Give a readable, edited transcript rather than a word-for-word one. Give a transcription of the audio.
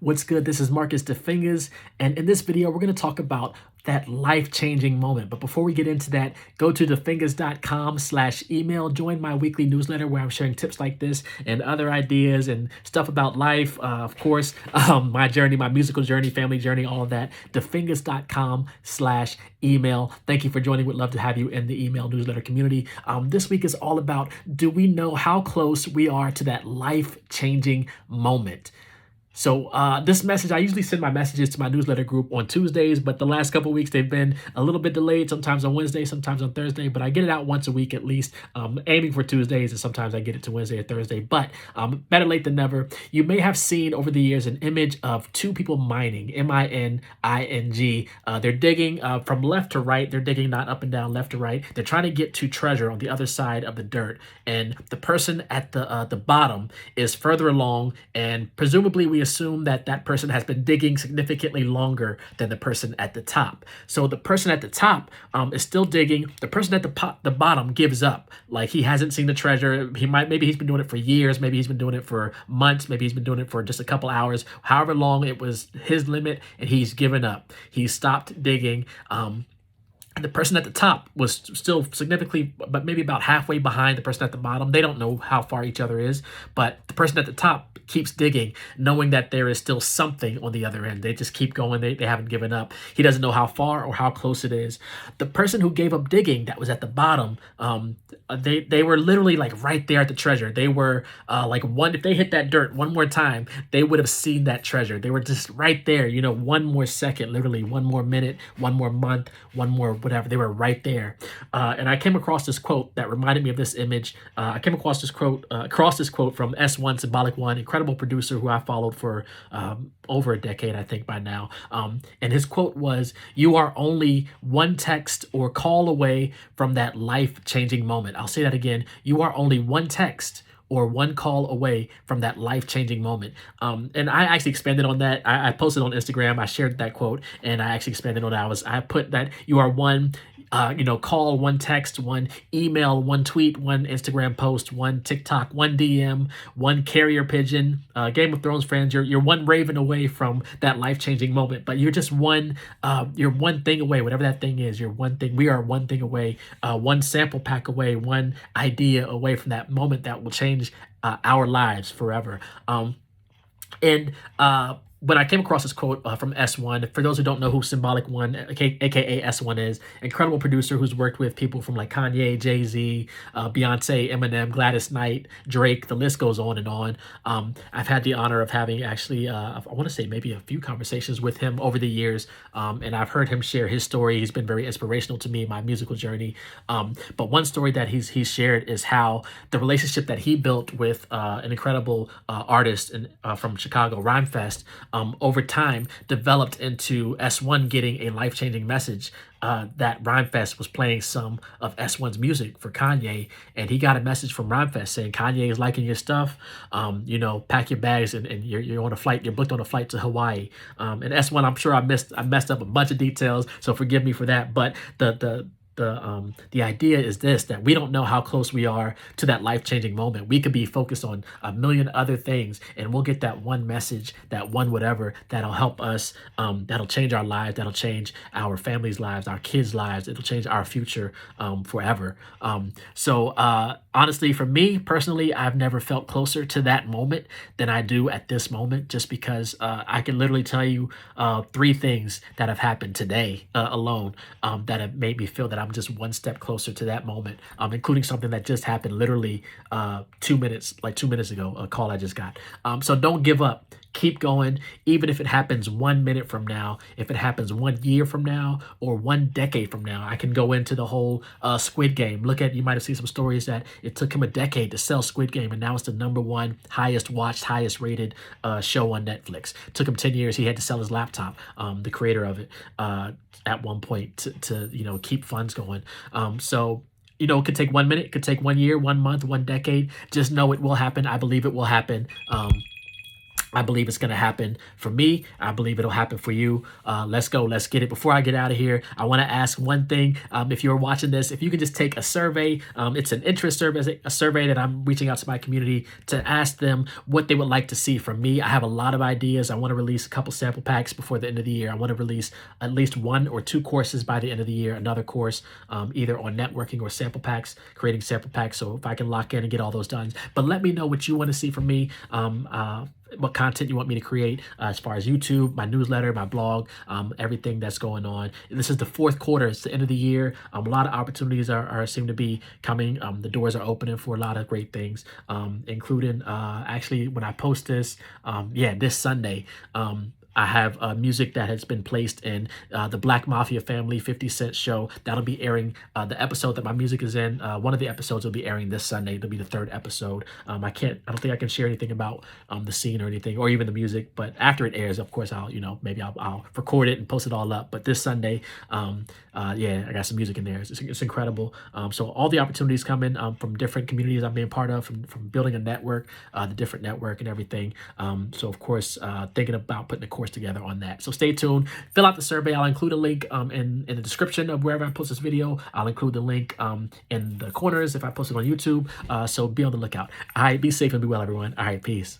What's good? This is Marcus dafingaz, and in this video, we're going to talk about that life-changing moment. But before we get into that, go to dafingaz.com/email. Join my weekly newsletter where I'm sharing tips like this and other ideas and stuff about life. Of course, my journey, my musical journey, family journey, all of that. dafingaz.com/email. Thank you for joining. Would love to have you in the email newsletter community. This week is all about, do we know how close we are to that life-changing moment? So this message, I usually send my messages to my newsletter group on Tuesdays, but the last couple of weeks they've been a little bit delayed, sometimes on Wednesday, sometimes on Thursday, but I get it out once a week at least, aiming for Tuesdays, and sometimes I get it to Wednesday or Thursday, but better late than never. You may have seen over the years an image of two people mining, M-I-N-I-N-G. They're digging from left to right. They're digging not up and down, left to right. They're trying to get to treasure on the other side of the dirt, and the person at the bottom is further along, and presumably we assume that that person has been digging significantly longer than the person at the top. So the person at the top is still digging. The person at the bottom gives up. Like, he hasn't seen the treasure. Maybe he's been doing it for years. Maybe he's been doing it for months. Maybe he's been doing it for just a couple hours. However long it was his limit, and he's given up. He stopped digging. And the person at the top was still significantly, but maybe about halfway behind the person at the bottom. They don't know how far each other is, but the person at the top keeps digging, knowing that there is still something on the other end. They just keep going. They haven't given up. He doesn't know how far or how close it is. The person who gave up digging, that was at the bottom, they were literally like right there at the treasure. They were if they hit that dirt one more time, they would have seen that treasure. They were just right there, one more second, literally one more minute, one more month, one more whatever. They were right there. And I came across this quote that reminded me of this image. I came across this quote from S1, Symbolic One, incredible producer who I followed for over a decade, I think by now. And his quote was, "You are only one text or call away from that life-changing moment." I'll say that again. You are only one text or one call away from that life-changing moment. And I actually expanded on that. I posted on Instagram. I shared that quote, and I actually expanded on that. I put that you are one call, one text, one email, one tweet, one Instagram post, one TikTok, one DM, one carrier pigeon. Game of Thrones fans, you're one raven away from that life-changing moment, but you're just you're one thing away, whatever that thing is. You're one thing. We are one thing away, one sample pack away, one idea away from that moment that will change our lives forever. But I came across this quote from S1. For those who don't know who Symbolic One, aka S1 is, incredible producer who's worked with people from like Kanye, Jay-Z, Beyonce, Eminem, Gladys Knight, Drake, the list goes on and on. I've had the honor of having actually, I want to say maybe a few conversations with him over the years, and I've heard him share his story. He's been very inspirational to me in my musical journey. But one story that he's shared is how the relationship that he built with an incredible artist from Chicago, Rhymefest, over time developed into S1 getting a life-changing message that Rhymefest was playing some of S1's music for Kanye, and he got a message from Rhymefest saying, "Kanye is liking your stuff. Pack your bags and you're on a flight. You're booked on a flight to Hawaii." And S1, I'm sure I messed up a bunch of details, so forgive me for that. But the idea is this, that we don't know how close we are to that life-changing moment. We could be focused on a million other things, and we'll get that one message, that one whatever, that'll help us, that'll change our lives, that'll change our families' lives, our kids' lives. It'll change our future forever. Honestly, for me personally, I've never felt closer to that moment than I do at this moment, just because I can literally tell you 3 things that have happened today alone that have made me feel that I'm just one step closer to that moment, including something that just happened literally 2 minutes ago, a call I just got. So don't give up. Keep going, even if it happens 1 minute from now, if it happens 1 year from now, or 1 decade from now. I can go into the whole Squid Game. You might have seen some stories that it took him a decade to sell Squid Game, and now it's the #1 highest watched, highest rated show on Netflix. It took him 10 years. He had to sell his laptop, the creator of it, at one point to keep funds going. It could take 1 minute, it could take 1 year, 1 month, 1 decade. Just know it will happen. I believe it will happen. I believe it's going to happen for me. I believe it'll happen for you. Let's go. Let's get it. Before I get out of here, I want to ask one thing. If you're watching this, if you can just take a survey, it's an interest survey, a survey that I'm reaching out to my community to ask them what they would like to see from me. I have a lot of ideas. I want to release a couple sample packs before the end of the year. I want to release at least 1 or 2 courses by the end of the year. Another course, either on networking or sample packs, creating sample packs. So if I can lock in and get all those done, but let me know what you want to see from me. What content you want me to create as far as YouTube, my newsletter, my blog, everything that's going on. This is the 4th quarter. It's the end of the year. A lot of opportunities are seem to be coming. The doors are opening for a lot of great things, including actually when I post this, this Sunday, I have music that has been placed in the Black Mafia Family 50 Cent show. That'll be airing the episode that my music is in. One of the episodes will be airing this Sunday. It'll be the 3rd episode. I don't think I can share anything about the scene or anything, or even the music. But after it airs, of course, maybe I'll record it and post it all up. But this Sunday, I got some music in there. It's incredible. So all the opportunities coming from different communities I'm being part of, from building a network, the different network and everything. So of course, thinking about putting a course together on that. So stay tuned. Fill out the survey. I'll include a link in the description of wherever I post this video. I'll include the link in the corners if I post it on YouTube. So be on the lookout. All right, be safe and be well, everyone. All right, peace.